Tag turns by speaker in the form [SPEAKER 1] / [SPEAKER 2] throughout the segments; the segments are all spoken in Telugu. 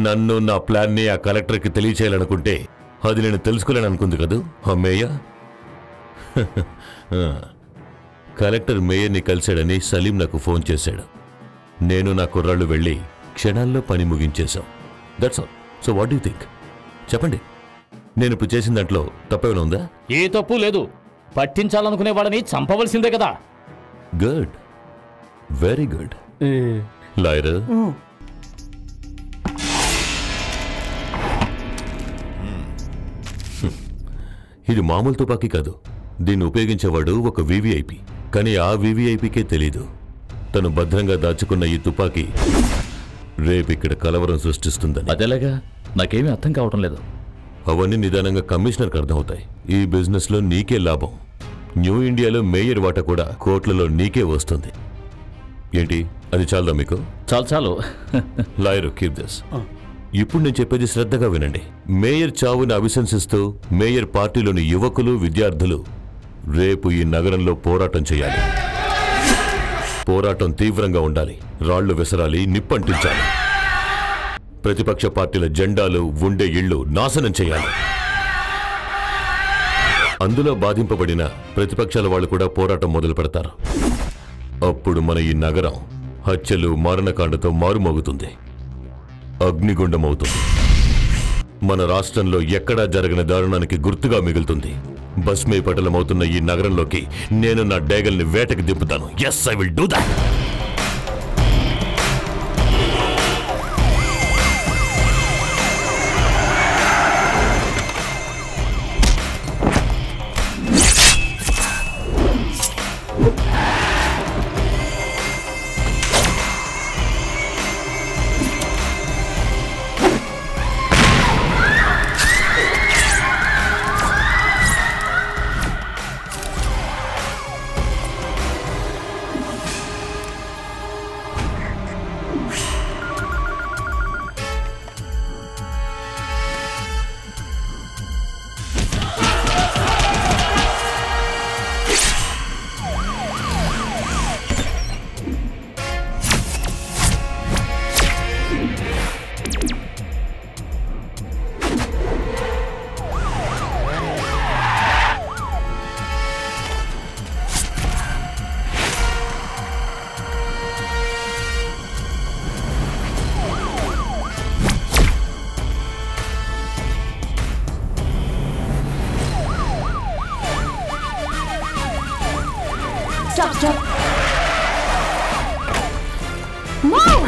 [SPEAKER 1] నన్ను నా ప్లాన్ని ఆ కలెక్టర్కి తెలియచేయాలనుకుంటే అది నేను తెలుసుకోలేననుకుంది కదూ ఆ మేయర్. కలెక్టర్ మేయర్ని కలిశాడని సలీం నాకు ఫోన్ చేశాడు. నేను నా కుర్రాళ్ళు వెళ్ళి క్షణాల్లో పని ముగించేశాం. That's all. So what do think? చెప్పండి, నేను ఇప్పుడు చేసిన దాంట్లో తప్పేమైనా ఉందా?
[SPEAKER 2] ఏ తప్పు లేదు. పట్టించాలనుకునే వాళ్ళని చంపవలసిందే కదా.
[SPEAKER 1] Good, very good. లాయర్, ఇది మామూలు తుపాకీ కాదు. దీన్ని ఉపయోగించేవాడు ఒక వివిఐపి. కానీ ఆ వివిఐపికే తెలీదు తను భద్రంగా దాచుకున్న ఈ తుపాకీ రేపు ఇక్కడ కలవరం సృష్టిస్తుందని.
[SPEAKER 2] అదేలాగా నాకేమీ అర్థం కావటం లేదు.
[SPEAKER 1] అవన్నీ నిదానంగా కమిషనర్కి అర్థమవుతాయి. ఈ బిజినెస్లో నీకే లాభం. న్యూ ఇండియాలో మేయర్ వాటా కూడా కోట్లలో నీకే వస్తుంది. ఏంటి, అది చాలదా మీకు?
[SPEAKER 2] చాలు.
[SPEAKER 1] Lawyer, keep this. ఇప్పుడు నేను చెప్పేది శ్రద్ధగా వినండి. మేయర్ చావుని అభిశంసిస్తూ మేయర్ పార్టీలోని యువకులు, విద్యార్థులు రేపు ఈ నగరంలో పోరాటం చేయాలి. పోరాటం తీవ్రంగా ఉండాలి. రాళ్లు విసరాలి, నిప్పంటించాలి. ప్రతిపక్ష పార్టీల జెండాలు, ఉండే ఇళ్లు నాశనం చేయాలి. అందులో బాధింపబడిన ప్రతిపక్షాల వాళ్ళు కూడా పోరాటం మొదలు పెడతారు. అప్పుడు మన ఈ నగరం హత్యలు, మారణకాండతో మారుమోగుతుంది, అగ్నిగుండమవుతుంది. మన రాష్ట్రంలో ఎక్కడా జరగని దారుణానికి గుర్తుగా మిగులుతుంది. భస్మే పటలమవుతున్న ఈ నగరంలోకి నేను నా డేగల్ని వేటకి దింపుతాను. Yes, I will do that.
[SPEAKER 3] Stop. Move!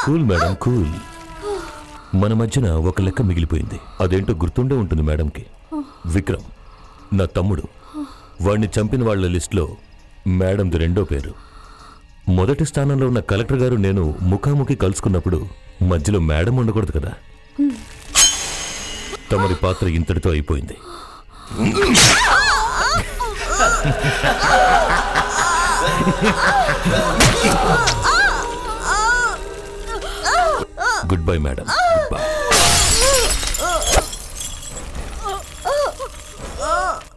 [SPEAKER 1] Cool madam, cool. మన మధ్యన ఒక లెక్క మిగిలిపోయింది. అదేంటో గుర్తుండే ఉంటుంది మేడంకి. విక్రమ్ నా తమ్ముడు. వాడిని చంపిన వాళ్ల లిస్టులో మేడంది రెండో పేరు. మొదటి స్థానంలో ఉన్న కలెక్టర్ గారు నేను ముఖాముఖి కలుసుకున్నప్పుడు మధ్యలో మేడం ఉండకూడదు కదా. తమరి పాత్ర ఇంతటితో అయిపోయింది. Good bye madam, good bye.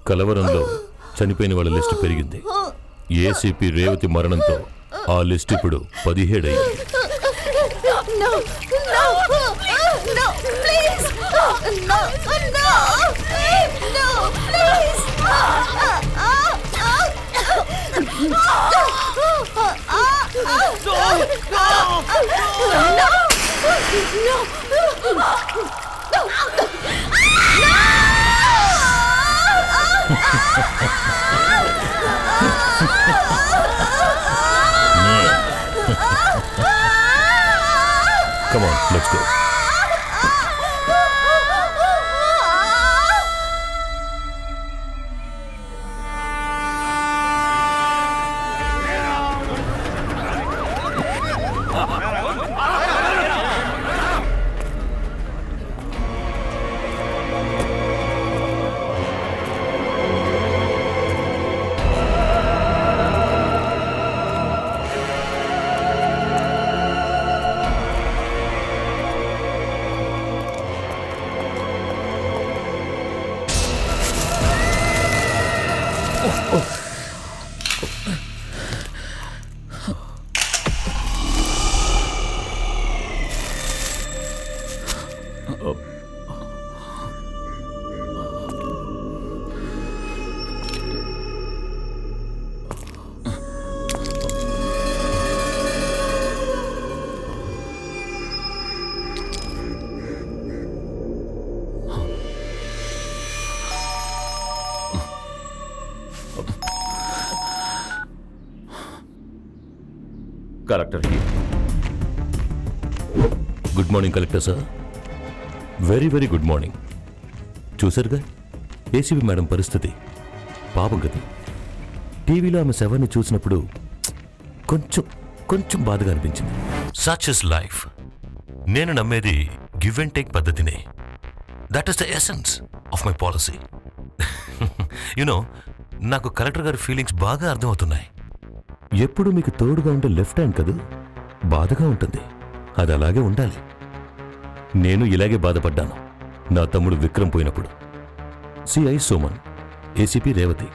[SPEAKER 1] కలవరంలో చనిపోయిన వాళ్ళ లిస్టు పెరిగింది. ఏసీపీ రేవతి మరణంతో ఆ లిస్ట్ ఇప్పుడు 17 అయింది.
[SPEAKER 3] No! No! No! Please! No! No! No! Please!
[SPEAKER 1] Come on, let's go.
[SPEAKER 2] Collector
[SPEAKER 1] good morning collector sir. Very very good morning. చూసారుగా ఏసీబీ మేడం పరిస్థితి, పాపం కదా. టీవీలో ఆమె శవాన్ని చూసినప్పుడు కొంచెం కొంచెం బాధగా అనిపించింది. Such is life. నేను నమ్మేది గివ్ అండ్ టేక్ పద్ధతినే. That is the essence of my policy. You know, నాకు కలెక్టర్ గారి ఫీలింగ్స్ బాగా అర్థమవుతున్నాయి. ఎప్పుడు మీకు తోడుగా ఉండే లెఫ్ట్ హ్యాండ్ కదా, బాధగా ఉంటుంది. అది అలాగే ఉండాలి. నేను ఇలాగే బాధపడ్డాను నా తమ్ముడు విక్రమ్ పోయినప్పుడు. సిఐ సోమన్, ఏసీపీ రేవతి,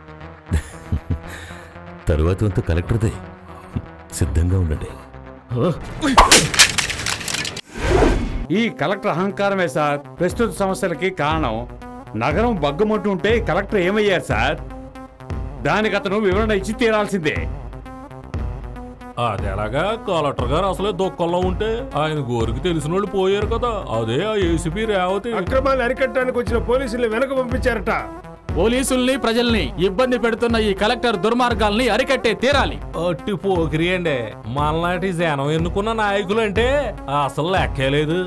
[SPEAKER 1] తరువాత వంతు కలెక్టర్దే. సిద్ధంగా ఉండండి.
[SPEAKER 4] ఈ కలెక్టర్ అహంకారమే సార్ ప్రస్తుత సమస్యలకి కారణం. నగరం బగ్గుమంటుంటే కలెక్టర్ ఏమయ్యారు సార్? దానికి అతను వివరణ ఇచ్చి తీరాల్సిందే.
[SPEAKER 5] అది ఎలాగా? కలెక్టర్ గారు అసలే దుఃఖంలో ఉంటే ఆయన గోరికి తెలిసిన వాళ్ళు పోయారు కదా, అదే ఆ ఏసీపీ రేవతి.
[SPEAKER 6] అక్రమాలు అరికట్టడానికి వచ్చిన పోలీసుల్ని వెనక పంపించారట.
[SPEAKER 2] పోలీసుల్ని ప్రజల్ని ఇబ్బంది పెడుతున్న ఈ కలెక్టర్ దుర్మార్గాల్ని అరికట్టే తీరాలి.
[SPEAKER 5] అట్టి పోకిరి అండి. మనలాంటి జనం ఎన్నుకున్న నాయకులు అంటే అసలు లెక్కేలేదు.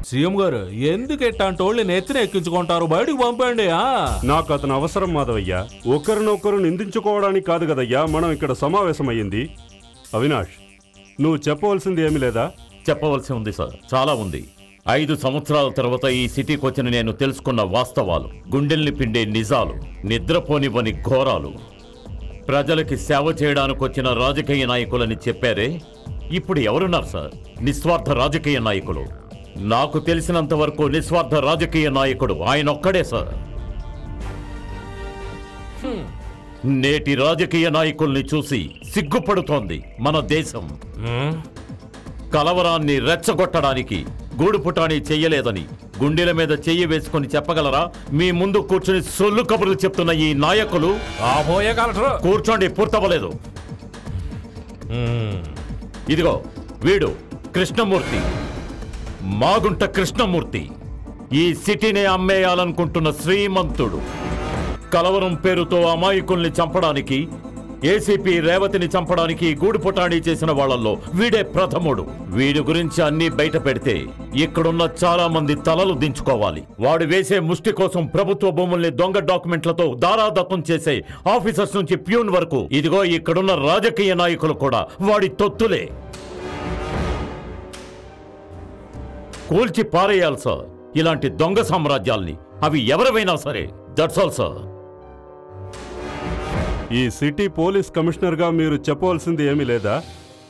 [SPEAKER 5] సీఎం గారు ఎందుకు ఎట్టాంటి వాళ్ళు నెత్తిన ఎక్కించుకుంటారు? బయటకు పంపండి.
[SPEAKER 6] నాకు అతను అవసరం మాధవయ్యా. ఒకరినొకరు నిందించుకోవడానికి కాదు కదయ్యా మనం ఇక్కడ సమావేశమయ్యింది. అవినాష్, నువ్వు చెప్పవలసింది ఏమీ లేదా?
[SPEAKER 2] చెప్పవలసి ఉంది సార్, చాలా ఉంది. 5 సంవత్సరాల తర్వాత ఈ సిటీకి వచ్చిన నేను తెలుసుకున్న వాస్తవాలు, గుండెల్ని పిండే నిజాలు, నిద్రపోనివ్వని ఘోరాలు. ప్రజలకి సేవ చేయడానికి వచ్చిన రాజకీయ నాయకులని చెప్పారే, ఇప్పుడు ఎవరున్నారు సార్? నిస్వార్థ రాజకీయ నాయకులు. నాకు తెలిసినంత వరకు నిస్వార్థ రాజకీయ నాయకుడు ఆయనొక్కడే సార్. నేటి రాజకీయ నాయకుల్ని చూసి సిగ్గుపడుతోంది మన దేశం. కలవరాన్ని రెచ్చగొట్టడానికి గూడుపుటాని చెయ్యలేదని గుండెల మీద చెయ్యి వేసుకుని చెప్పగలరా? మీ ముందు కూర్చుని సొల్లు కబుర్లు చెప్తున్న ఈ నాయకులు. కూర్చోండి, పూర్తవ్వలేదు. ఇదిగో వీడు కృష్ణమూర్తి, మాగుంట కృష్ణమూర్తి. ఈ సిటీని అమ్మేయాలనుకుంటున్న శ్రీమంతుడు. కలవరం పేరుతో అమాయకుల్ని చంపడానికి, ఏసీపీ రేవతిని చంపడానికి గూడుపుటాణి చేసిన వాళ్లలో వీడే ప్రథముడు. వీడి గురించి అన్ని బయట పెడితే ఇక్కడున్న చాలా మంది తలలు దించుకోవాలి. వాడు వేసే ముష్టి కోసం ప్రభుత్వ భూముల్ని దొంగ డాక్యుమెంట్లతో దారాదత్తం చేసే ఆఫీసర్స్ నుంచి ప్యూన్ వరకు, ఇదిగో ఇక్కడున్న రాజకీయ నాయకులు కూడా వాడి తొత్తులే. కూల్చి పారేయాలి సార్ ఇలాంటి దొంగ సామ్రాజ్యాల్ని, అవి ఎవరివైనా సరే. That's all sir.
[SPEAKER 6] ఈ సిటీ పోలీస్ కమిషనర్గా మీరు చెప్పవలసింది ఏమీ లేదా?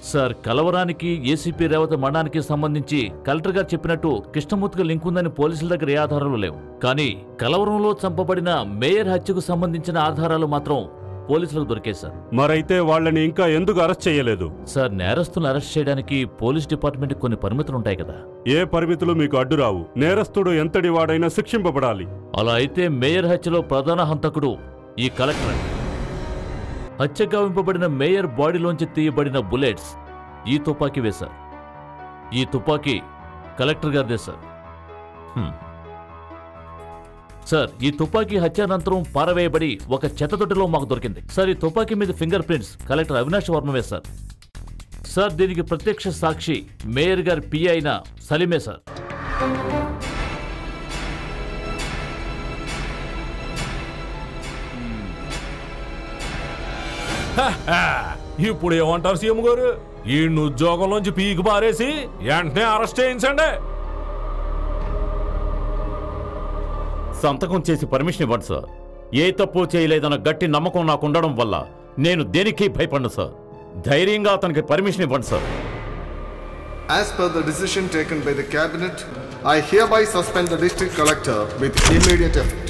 [SPEAKER 7] సార్, కలవరానికి ఏసీపీ రేవతి మరణానికి సంబంధించి కలెక్టర్ గారు చెప్పినట్టు కృష్ణమూర్తికి లింక్ ఉందని పోలీసుల దగ్గర ఏ ఆధారాలు లేవు. కానీ కలవరంలో చంపబడిన మేయర్ హత్యకు సంబంధించిన ఆధారాలు మాత్రం పోలీసులకు దొరికాయి సార్.
[SPEAKER 6] మరైతే వాళ్ళని ఇంకా ఎందుకు అరెస్ట్ చేయలేదు?
[SPEAKER 7] సార్, నేరస్తులను అరెస్ట్ చేయడానికి పోలీస్ డిపార్ట్మెంట్ కొన్ని పరిమితులు ఉంటాయి కదా.
[SPEAKER 6] ఏ పరిమితులు మీకు అడ్డురావు. నేరస్తుడు ఎంతటి వాడైనా శిక్షింపబడాలి.
[SPEAKER 7] అలా అయితే మేయర్ హత్యలో ప్రధాన హంతకుడు ఈ కలెక్టర్. హత్య గావింపబడిన మేయర్ బాడీలోంచి తీయబడిన బుల్లెట్స్ ఈ తుపాకీవే సార్. ఈ తుపాకీ కలెక్టర్ గారిదే సార్. సార్, ఈ తుపాకీ హత్యానంతరం పారవేయబడి ఒక చెత్తతొట్టిలో మాకు దొరికింది సార్. ఈ తుపాకీ మీద ఫింగర్ ప్రింట్స్ కలెక్టర్ అవినాష్ వర్మవే సార్. సార్, దీనికి ప్రత్యక్ష సాక్షి మేయర్ గారి పిఏ అయిన సలీమే సార్.
[SPEAKER 5] ఇప్పుడు ఏమంటారు సీఎం గారు? ఈ ఉద్యోగంలోంచి పీకి పారేసి వెంటనే అరెస్ట్ చేయించండి.
[SPEAKER 2] సంతకం చేసి పర్మిషన్ ఇవ్వండి సార్. ఏ తప్పు చేయలేదన్న గట్టి నమ్మకం నాకు ఉండడం వల్ల నేను దేనికి భయపడను సార్. ధైర్యంగా అతనికి పర్మిషన్ ఇవ్వండి sir.
[SPEAKER 8] As per the decision taken by the cabinet, I hereby suspend the district collector with immediate effect.